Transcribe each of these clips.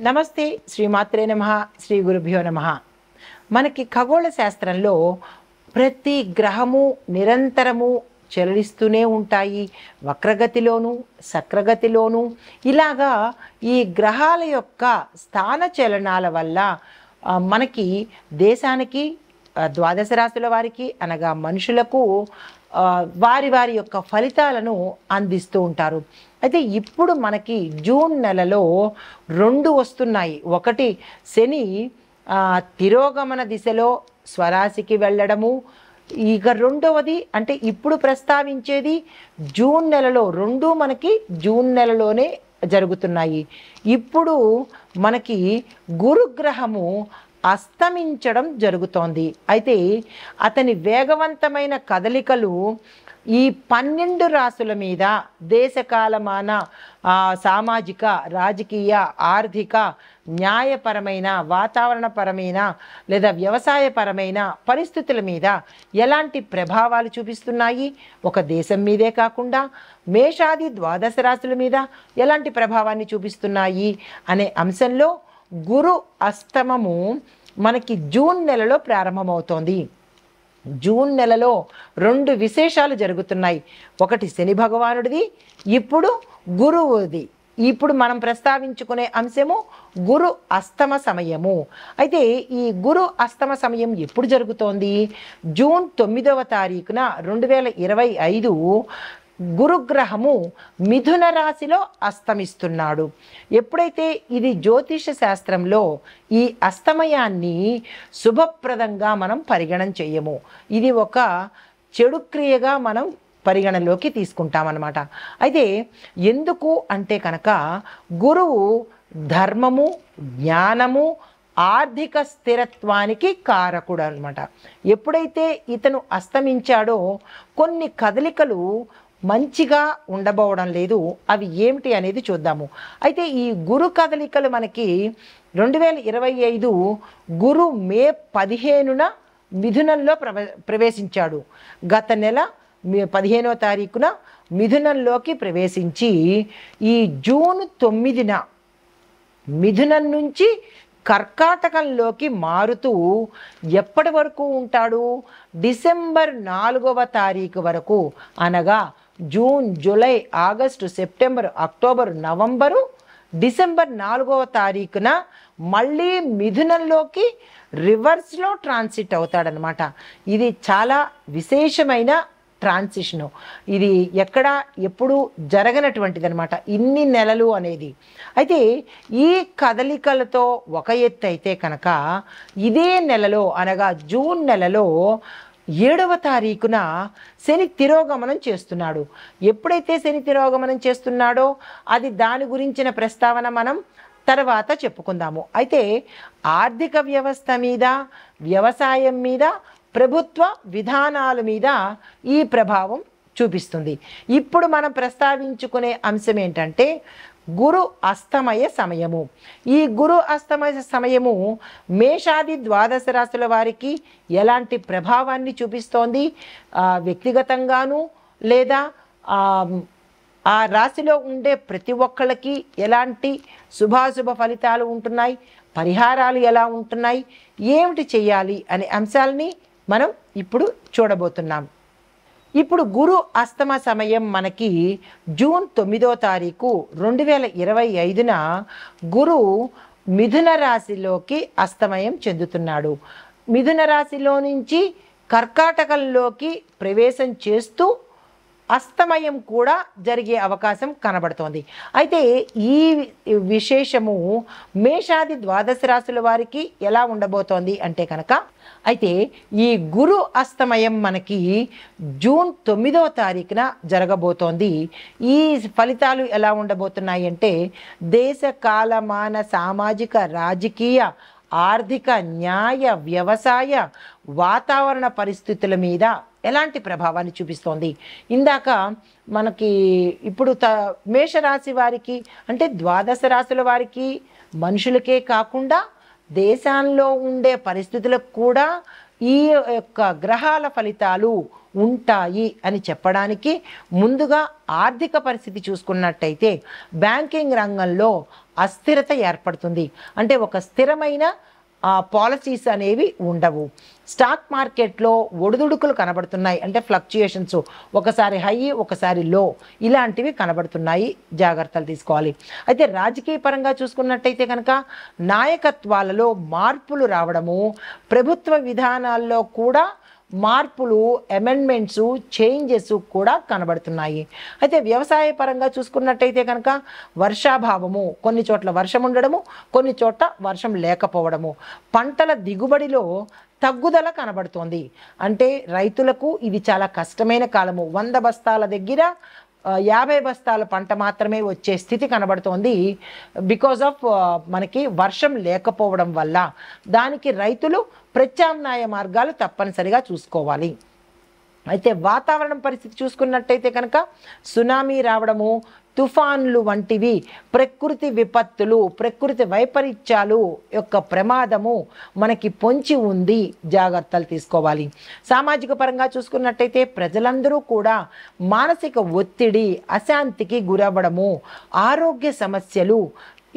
నమస్తే శ్రీమాత్రే నమః శ్రీ గురుభ్యో నమః. మనకి ఖగోళ శాస్త్రంలో ప్రతి గ్రహము నిరంతరము చలిస్తూనే ఉంటాయి, వక్రగతిలోను సక్రగతిలోను. ఇలాగా ఈ గ్రహాల యొక్క స్థాన చలనాల వల్ల మనకి దేశానికి ద్వాదశ రాశుల వారికి అనగా మనుషులకు వారి వారి యొక్క ఫలితాలను అందిస్తూ ఉంటారు. అయితే ఇప్పుడు మనకి జూన్ నెలలో 2 వస్తున్నాయి. ఒకటి శని తిరోగమన దిశలో స్వరాశికి వెళ్ళడము, ఇక రెండవది అంటే ఇప్పుడు ప్రస్తావించేది జూన్ నెలలో 2 మనకి జూన్ నెలలోనే జరుగుతున్నాయి. ఇప్పుడు మనకి గురుగ్రహము అస్తమించడం జరుగుతోంది. అయితే అతని వేగవంతమైన కదలికలు ఈ 12 రాశుల మీద దేశకాలమాన సామాజిక రాజకీయ ఆర్థిక న్యాయపరమైన వాతావరణపరమైన లేదా వ్యవసాయపరమైన పరిస్థితుల మీద ఎలాంటి ప్రభావాలు చూపిస్తున్నాయి, ఒక దేశం మీదే కాకుండా మేషాది ద్వాదశ రాశుల మీద ఎలాంటి ప్రభావాన్ని చూపిస్తున్నాయి అనే అంశంలో గురు అస్తమము మనకి జూన్ నెలలో ప్రారంభమవుతోంది. జూన్ నెలలో 2 విశేషాలు జరుగుతున్నాయి. ఒకటి శని భగవానుడిది, ఇప్పుడు గురువుది. ఇప్పుడు మనం ప్రస్తావించుకునే అంశము గురు అస్తమ సమయము. అయితే ఈ గురు అస్తమ సమయం ఎప్పుడు జరుగుతోంది? జూన్ 9వ తారీఖున 2025 గురుగ్రహము మిథున రాశిలో అస్తమిస్తున్నాడు. ఎప్పుడైతే ఇది జ్యోతిష శాస్త్రంలో ఈ అస్తమయాన్ని శుభప్రదంగా మనం పరిగణన చేయము, ఇది ఒక చెడు క్రియగా మనం పరిగణలోకి తీసుకుంటామన్నమాట. అయితే ఎందుకు అంటే కనుక గురువు ధర్మము, జ్ఞానము, ఆర్థిక స్థిరత్వానికి కారకుడు అనమాట. ఎప్పుడైతే ఇతను అస్తమించాడో కొన్ని కదలికలు మంచిగా ఉండబోవడం లేదు. అవి ఏమిటి అనేది చూద్దాము. అయితే ఈ గురు కదలికలు మనకి 2025 గురు మే 15న మిథునంలో ప్రవేశించాడు. గత నెల 15వ తారీఖున మిథునంలోకి ప్రవేశించి ఈ జూన్ 9న మిథునం నుంచి కర్కాటకంలోకి మారుతూ ఎప్పటి వరకు ఉంటాడు? డిసెంబర్ 4వ తారీఖు వరకు, అనగా June, July, August, September, October, November, December 4వ తారీఖున మళ్ళీ మిథునంలోకి రివర్స్లో ట్రాన్సిట్ అవుతాడనమాట. ఇది చాలా విశేషమైన ట్రాన్సిషను. ఇది ఎక్కడ ఎప్పుడు జరగనటువంటిది అనమాట, ఇన్ని నెలలు అనేది. అయితే ఈ కదలికలతో ఒక ఎత్తు అయితే కనుక ఇదే నెలలో అనగా జూన్ నెలలో 7వ తారీఖున శని తిరోగమనం చేస్తున్నాడు. ఎప్పుడైతే శని తిరోగమనం చేస్తున్నాడో అది దాని గురించిన ప్రస్తావన మనం తర్వాత చెప్పుకుందాము. అయితే ఆర్థిక వ్యవస్థ మీద, వ్యవసాయం మీద, ప్రభుత్వ విధానాల మీద ఈ ప్రభావం చూపిస్తుంది. ఇప్పుడు మనం ప్రస్తావించుకునే అంశం ఏంటంటే గురు అస్తమయ సమయము. ఈ గురు అస్తమయ సమయము మేషాది ద్వాదశ రాశుల వారికి ఎలాంటి ప్రభావాన్ని చూపిస్తోంది? వ్యక్తిగతంగాను లేదా ఆ రాశిలో ఉండే ప్రతి ఒక్కళ్ళకి ఎలాంటి శుభాశుభ ఫలితాలు ఉంటున్నాయి, పరిహారాలు ఎలా ఉంటున్నాయి, ఏమిటి చేయాలి అనే అంశాలని మనం ఇప్పుడు చూడబోతున్నాం. ఇప్పుడు గురు అస్తమ సమయం మనకి జూన్ 9వ తారీఖు 2025న గురు మిథున రాశిలోకి అస్తమయం చెందుతున్నాడు. మిథున రాశిలో నుంచి కర్కాటకంలోకి ప్రవేశం చేస్తూ అస్తమయం కూడా జరిగే అవకాశం కనబడుతోంది. అయితే ఈ విశేషము మేషాది ద్వాదశ రాశుల వారికి ఎలా ఉండబోతోంది అంటే కనుక, అయితే ఈ గురు అస్తమయం మనకి జూన్ 9వ తారీఖున జరగబోతోంది. ఈ ఫలితాలు ఎలా ఉండబోతున్నాయి అంటే దేశ కాలమాన సామాజిక రాజకీయ ఆర్థిక న్యాయ వ్యవసాయ వాతావరణ పరిస్థితుల మీద ఎలాంటి ప్రభావాన్ని చూపిస్తోంది. ఇందాక మనకి ఇప్పుడు మేషరాశి వారికి అంటే ద్వాదశ రాశుల వారికి మనుషులకే కాకుండా దేశాల్లో ఉండే పరిస్థితులకు కూడా ఈ యొక్క గ్రహాల ఫలితాలు ఉంటాయి అని చెప్పడానికి ముందుగా ఆర్థిక పరిస్థితి చూసుకున్నట్టయితే బ్యాంకింగ్ రంగంలో అస్థిరత ఏర్పడుతుంది. అంటే ఒక స్థిరమైన పాలసీస్ అనేవి ఉండవు. స్టాక్ మార్కెట్లో ఒడిదుడుకులు కనబడుతున్నాయి, అంటే ఫ్లక్చుయేషన్స్, ఒకసారి హై ఒకసారి లో, ఇలాంటివి కనబడుతున్నాయి, జాగ్రత్తలు తీసుకోవాలి. అయితే రాజకీయ పరంగా చూసుకున్నట్టయితే కనుక నాయకత్వాలలో మార్పులు రావడము, ప్రభుత్వ విధానాల్లో కూడా మార్పులు, అమెండ్మెంట్స్, చేంజెస్ కూడా కనబడుతున్నాయి. అయితే వ్యవసాయ పరంగా చూసుకున్నట్టయితే కనుక వర్షాభావము, కొన్ని చోట్ల వర్షం ఉండడము, కొన్ని చోట్ల వర్షం లేకపోవడము, పంటల దిగుబడిలో తగ్గుదల కనబడుతోంది. అంటే రైతులకు ఇది చాలా కష్టమైన కాలము. 100 బస్తాల దగ్గర 50 బస్తాల పంట మాత్రమే వచ్చే స్థితి కనబడుతోంది. బికాజ్ ఆఫ్ మనకి వర్షం లేకపోవడం వల్ల దానికి రైతులు ప్రత్యామ్నాయ మార్గాలు తప్పనిసరిగా చూసుకోవాలి. అయితే వాతావరణం పరిస్థితి చూసుకున్నట్టయితే కనుక సునామీ రావడము, తుఫాన్లు వంటివి ప్రకృతి విపత్తులు, ప్రకృతి వైపరీత్యాలు యొక్క ప్రమాదము మనకి పొంచి ఉంది, జాగ్రత్తలు తీసుకోవాలి. సామాజిక పరంగా చూసుకున్నట్టయితే ప్రజలందరూ కూడా మానసిక ఒత్తిడి, అశాంతికి గురవ్వడము, ఆరోగ్య సమస్యలు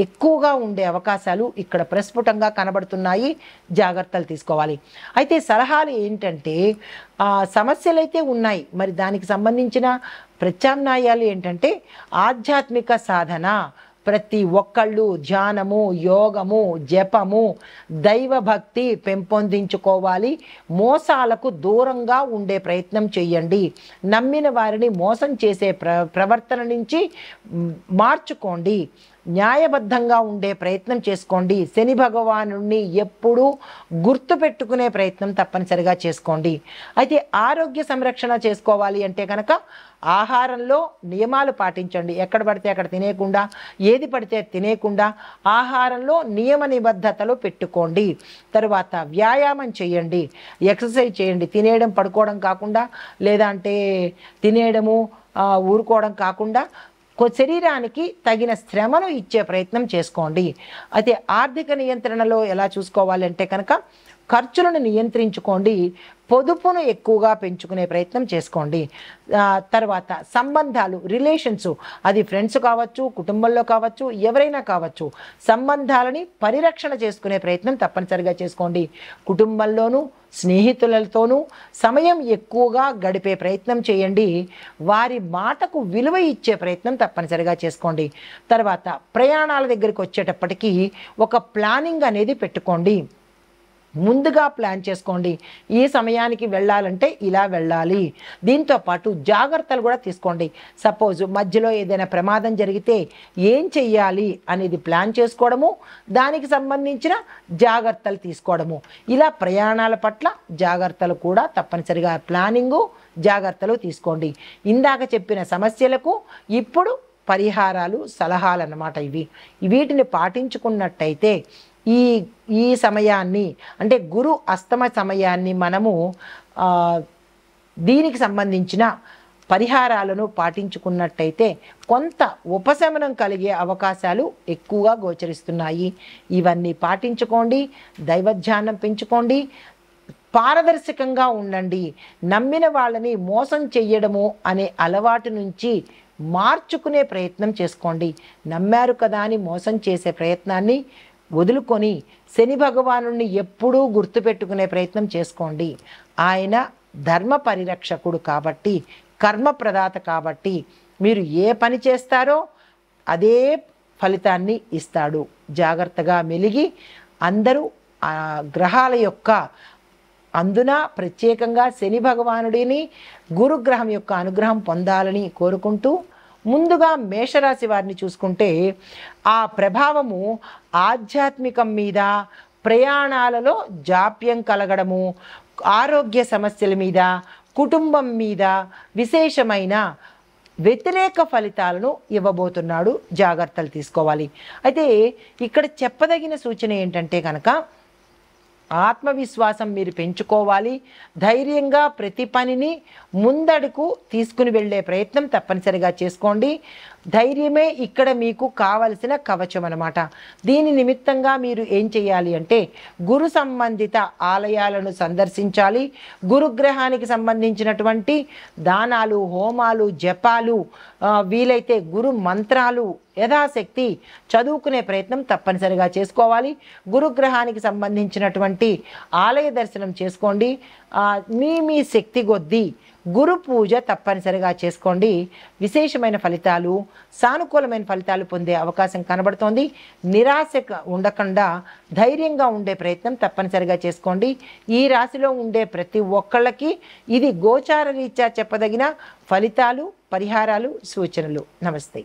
ఎక్కువగా ఉండే అవకాశాలు ఇక్కడ ప్రస్ఫుటంగా కనబడుతున్నాయి, జాగ్రత్తలు తీసుకోవాలి. అయితే సలహాలు ఏంటంటే సమస్యలు అయితే ఉన్నాయి, మరి దానికి సంబంధించిన ప్రత్యామ్నాయాలు ఏంటంటే ఆధ్యాత్మిక సాధన, ప్రతి ఒక్కళ్ళు ధ్యానము, యోగము, జపము, దైవభక్తి పెంపొందించుకోవాలి. మోసాలకు దూరంగా ఉండే ప్రయత్నం చేయండి. నమ్మిన వారిని మోసం చేసే ప్రవర్తన నుంచి మార్చుకోండి. న్యాయబద్ధంగా ఉండే ప్రయత్నం చేసుకోండి. శని భగవానుడిని ఎప్పుడూ గుర్తుపెట్టుకునే ప్రయత్నం తప్పనిసరిగా చేసుకోండి. అయితే ఆరోగ్య సంరక్షణ చేసుకోవాలి అంటే కనుక ఆహారంలో నియమాలు పాటించండి. ఎక్కడ పడితే అక్కడ తినేయకుండా, ఏది పడితే తినేయకుండా ఆహారంలో నియమ నిబద్ధతలు పెట్టుకోండి. తర్వాత వ్యాయామం చేయండి, ఎక్సర్సైజ్ చేయండి. తినేయడం పడుకోవడం కాకుండా, లేదా అంటే తినేయడము ఊరుకోవడం కాకుండా శరీరానికి తగిన శ్రమను ఇచ్చే ప్రయత్నం చేసుకోండి. అయితే ఆర్థిక నియంత్రణలో ఎలా చూసుకోవాలి అంటే కనుక ఖర్చులను నియంత్రించుకోండి, పొదుపును ఎక్కువగా పెంచుకునే ప్రయత్నం చేసుకోండి. తర్వాత సంబంధాలు, రిలేషన్స్, అది ఫ్రెండ్స్ కావచ్చు, కుటుంబంలో కావచ్చు, ఎవరైనా కావచ్చు, సంబంధాలని పరిరక్షణ చేసుకునే ప్రయత్నం తప్పనిసరిగా చేసుకోండి. కుటుంబంలోనూ స్నేహితులతోనూ సమయం ఎక్కువగా గడిపే ప్రయత్నం చేయండి. వారి మాటకు విలువ ఇచ్చే ప్రయత్నం తప్పనిసరిగా చేసుకోండి. తర్వాత ప్రయాణాల దగ్గరికి వచ్చేటప్పటికీ ఒక ప్లానింగ్ అనేది పెట్టుకోండి. ముందుగా ప్లాన్ చేసుకోండి. ఈ సమయానికి వెళ్ళాలంటే ఇలా వెళ్ళాలి. దీంతో పాటు జాగ్రత్తలు కూడా తీసుకోండి. సపోజ్ మధ్యలో ఏదైనా ప్రమాదం జరిగితే ఏం చెయ్యాలి అనేది ప్లాన్ చేసుకోవడము, దానికి సంబంధించిన జాగ్రత్తలు తీసుకోవడము, ఇలా ప్రయాణాల పట్ల జాగ్రత్తలు కూడా తప్పనిసరిగా ప్లానింగు, జాగ్రత్తలు తీసుకోండి. ఇందాక చెప్పిన సమస్యలకు ఇప్పుడు పరిహారాలు, సలహాలు అన్నమాట ఇవి. వీటిని పాటించుకున్నట్టయితే ఈ సమయాన్ని, అంటే గురు అస్తమ సమయాన్ని మనము దీనికి సంబంధించిన పరిహారాలను పాటించుకున్నట్టయితే కొంత ఉపశమనం కలిగే అవకాశాలు ఎక్కువగా గోచరిస్తున్నాయి. ఇవన్నీ పాటించుకోండి, దైవధ్యానం పెంచుకోండి, పారదర్శకంగా ఉండండి. నమ్మిన వాళ్ళని మోసం చెయ్యడము అనే అలవాటు నుంచి మార్చుకునే ప్రయత్నం చేసుకోండి. నమ్మారు కదా అని మోసం చేసే ప్రయత్నాన్ని వదులుకొని శని భగవానుడిని ఎప్పుడూ గుర్తుపెట్టుకునే ప్రయత్నం చేసుకోండి. ఆయన ధర్మ పరిరక్షకుడు కాబట్టి, కర్మ ప్రదాత కాబట్టి మీరు ఏ పని చేస్తారో అదే ఫలితాన్ని ఇస్తాడు. జాగ్రత్తగా మెలిగి అందరూ ఆ గ్రహాల యొక్క అందున ప్రత్యేకంగా శని భగవానుడిని, గురుగ్రహం యొక్క అనుగ్రహం పొందాలని కోరుకుంటూ, ముందుగా మేషరాశి వారిని చూసుకుంటే ఆ ప్రభావము ఆధ్యాత్మికం మీద, ప్రయాణాలలో జాప్యం కలగడము, ఆరోగ్య సమస్యల మీద, కుటుంబం మీద విశేషమైన వ్యతిరేక ఫలితాలను ఇవ్వబోతున్నాడు. జాగ్రత్తలు తీసుకోవాలి. అయితే ఇక్కడ చెప్పదగిన సూచన ఏంటంటే కనుక ఆత్మవిశ్వాసం మీరు పెంచుకోవాలి. ధైర్యంగా ప్రతి పనిని ముందడుగు తీసుకుని వెళ్ళే ప్రయత్నం తప్పనిసరిగా చేసుకోండి. ధైర్యమే ఇక్కడ మీకు కావలసిన కవచం అన్నమాట. దీని నిమిత్తంగా మీరు ఏం చేయాలి అంటే గురు సంబంధిత ఆలయాలను సందర్శించాలి. గురుగ్రహానికి సంబంధించినటువంటి దానాలు, హోమాలు, జపాలు, వీలైతే గురు మంత్రాలు యథాశక్తి చదువుకునే ప్రయత్నం తప్పనిసరిగా చేసుకోవాలి. గురుగ్రహానికి సంబంధించినటువంటి ఆలయ దర్శనం చేసుకోండి. మీ శక్తి కొద్దీ గురు పూజ తప్పనిసరిగా చేసుకోండి. విశేషమైన ఫలితాలు, సానుకూలమైన ఫలితాలు పొందే అవకాశం కనబడుతోంది. నిరాశ ఉండకుండా ధైర్యంగా ఉండే ప్రయత్నం తప్పనిసరిగా చేసుకోండి. ఈ రాశిలో ఉండే ప్రతి ఒక్కళ్ళకి ఇది గోచార రీత్యా చెప్పదగిన ఫలితాలు, పరిహారాలు, సూచనలు. నమస్తే.